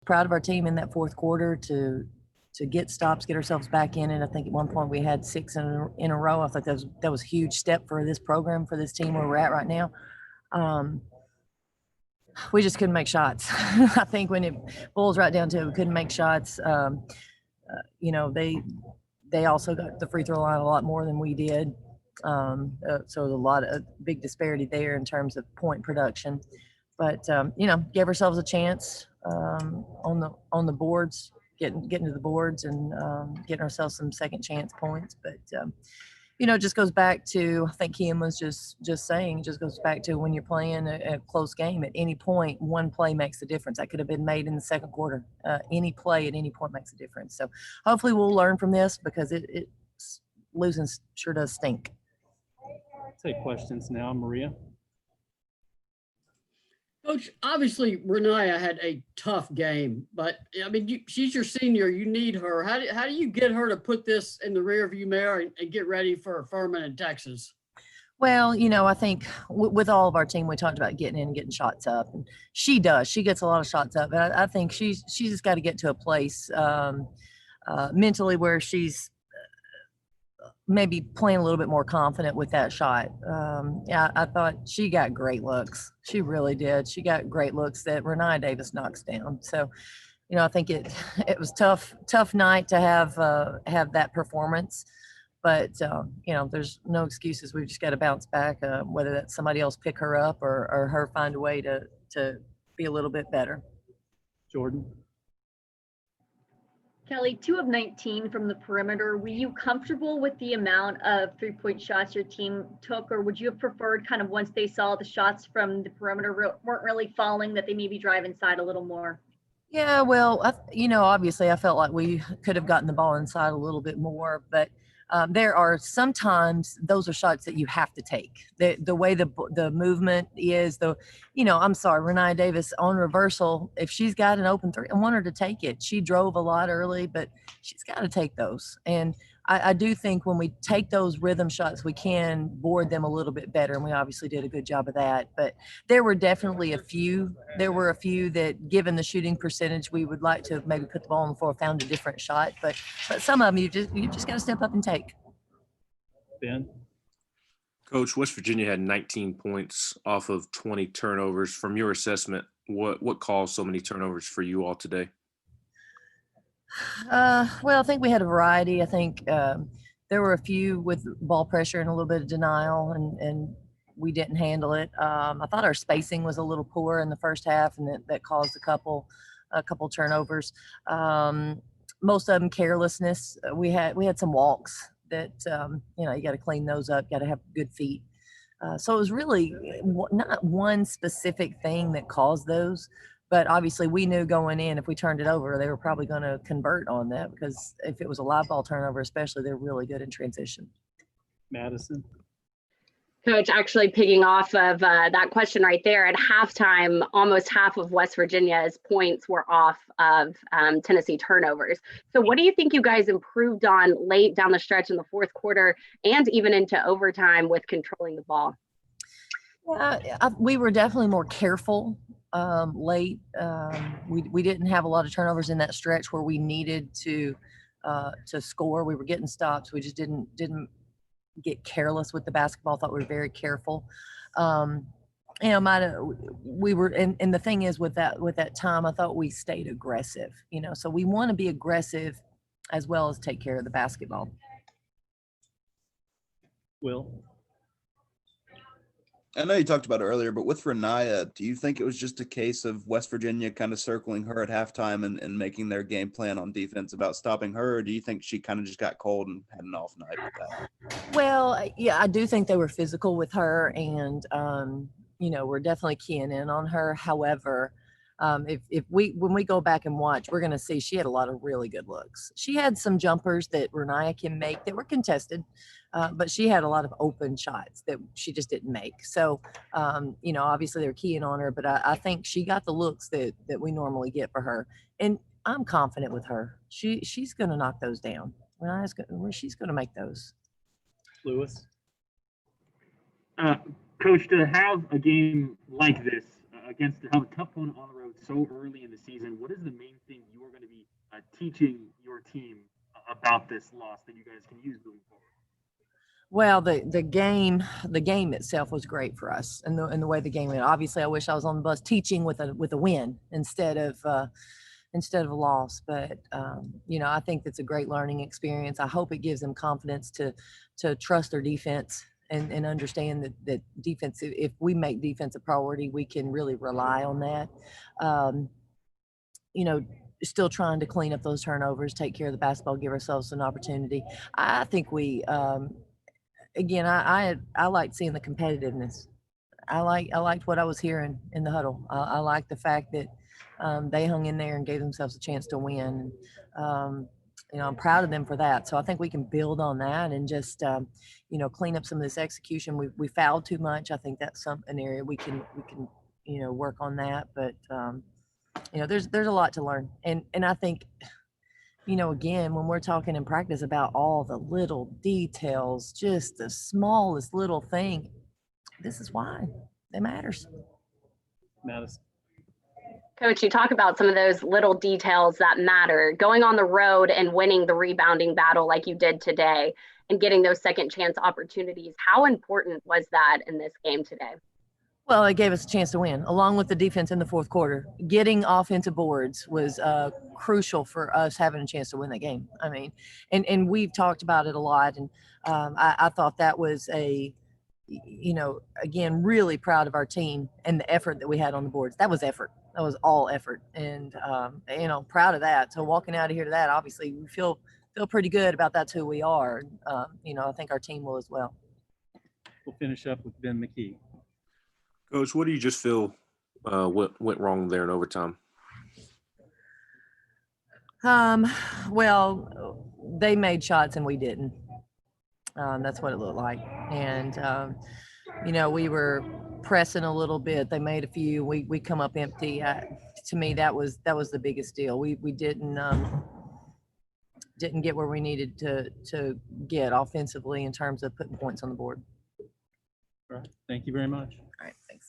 proud of our team in that fourth quarter to get stops, get ourselves back in it. I think at one point we had 6 in a row. I thought that was a huge step for this program, for this team where we're at right now. We just couldn't make shots. I think when it boils right down to it, we couldn't make shots. You know, they also got the free throw line a lot more than we did. So a lot of big disparity there in terms of point production. But you know, gave ourselves a chance on the boards, getting to the boards and getting ourselves some second chance points. But you know, it just goes back to, I think Kian was just saying, it just goes back to when you're playing a close game, at any point, one play makes a difference. That could have been made in the second quarter. Any play at any point makes a difference. So hopefully we'll learn from this, because losing sure does stink. Take questions now, Maria. Coach, obviously Rennia had a tough game, but I mean, she's your senior. You need her. How do you get her to put this in the rearview mirror and get ready for Furman and Texas? Well, you know, I think with all of our team, we talked about getting in and getting shots up, and she does. She gets a lot of shots up, but I think she's just got to get to a place mentally where she's maybe playing a little bit more confident with that shot. Yeah, I thought she got great looks. She really did. She got great looks that Rennia Davis knocks down. So, you know, I think it was tough night to have that performance. But, you know, there's no excuses. We've just got to bounce back, whether that's somebody else pick her up or her find a way to be a little bit better. Jordan. Kellie, 2 of 19 from the perimeter. Were you comfortable with the amount of 3-point shots your team took, or would you have preferred, kind of once they saw the shots from the perimeter weren't really falling, that they maybe drive inside a little more? Yeah, well, you know, obviously I felt like we could have gotten the ball inside a little bit more, but there are sometimes those are shots that you have to take. The way the movement is, you know, I'm sorry, Rennia Davis on reversal, if she's got an open three, I want her to take it. She drove a lot early, but she's got to take those. And I do think when we take those rhythm shots, we can board them a little bit better, and we obviously did a good job of that. But there were definitely a few that, given the shooting percentage, we would like to have maybe put the ball on the floor, found a different shot. But some of them you just got to step up and take. Ben. Coach, West Virginia had 19 points off of 20 turnovers. From your assessment, what caused so many turnovers for you all today? Well, I think we had a variety. I think there were a few with ball pressure and a little bit of denial, and we didn't handle it. I thought our spacing was a little poor in the first half, and that caused a couple turnovers. Most of them carelessness. We had some walks that you know, you got to clean those up. Got to have good feet. So it was really not one specific thing that caused those. But obviously we knew going in, if we turned it over, they were probably going to convert on that, because if it was a live ball turnover, especially, they're really good in transition. Madison. Coach, actually picking off of that question right there, at halftime, almost half of West Virginia's points were off of Tennessee turnovers. So what do you think you guys improved on late down the stretch in the fourth quarter and even into overtime with controlling the ball? We were definitely more careful late. We didn't have a lot of turnovers in that stretch where we needed to score. We were getting stops. We just didn't get careless with the basketball. I thought we were very careful. You know, we were, and the thing is with that time, I thought we stayed aggressive. You know, so we want to be aggressive as well as take care of the basketball. Will. I know you talked about it earlier, but with Rennia, do you think it was just a case of West Virginia kind of circling her at halftime and making their game plan on defense about stopping her? Or do you think she kind of just got cold and had an off night with that? Well, yeah, I do think they were physical with her, and you know, we're definitely keying in on her. However, when we go back and watch, we're going to see she had a lot of really good looks. She had some jumpers that Rennia can make that were contested, but she had a lot of open shots that she just didn't make. So, you know, obviously they're keying on her, but I think she got the looks that we normally get for her. And I'm confident with her. She's going to knock those down. She's going to make those. Lewis. Coach, to have a game like this, against a tough opponent on the road so early in the season, what is the main thing you are going to be teaching your team about this loss that you guys can use moving forward? Well, the game itself was great for us, and the way the game went. Obviously, I wish I was on the bus teaching with a win instead of a loss. But I think it's a great learning experience. I hope it gives them confidence to trust their defense and understand that defense. If we make defense a priority, we can really rely on that. Still trying to clean up those turnovers, take care of the basketball, give ourselves an opportunity. I think we. Again, I like seeing the competitiveness. I liked what I was hearing in the huddle. I like the fact that they hung in there and gave themselves a chance to win. I'm proud of them for that. So I think we can build on that and just clean up some of this execution. We fouled too much. I think that's an area we can work on that. But there's a lot to learn, and I think. Again, when we're talking in practice about all the little details, just the smallest little thing, this is why it matters. Madison. Coach, you talk about some of those little details that matter. Going on the road and winning the rebounding battle like you did today and getting those second chance opportunities. How important was that in this game today? Well, it gave us a chance to win, along with the defense in the fourth quarter. Getting offensive boards was crucial for us having a chance to win that game. I mean, and we've talked about it a lot, and I thought that was again, really proud of our team and the effort that we had on the boards. That was effort. That was all effort, and proud of that. So walking out of here to that, obviously, we feel pretty good about that's who we are. I think our team will as well. We'll finish up with Ben McKee. Coach, what do you just feel went wrong there in overtime? Well, they made shots and we didn't. That's what it looked like. And, we were pressing a little bit. They made a few. We come up empty. To me, that was the biggest deal. We didn't get where we needed to get offensively in terms of putting points on the board. All right. Thank you very much. All right. Thanks.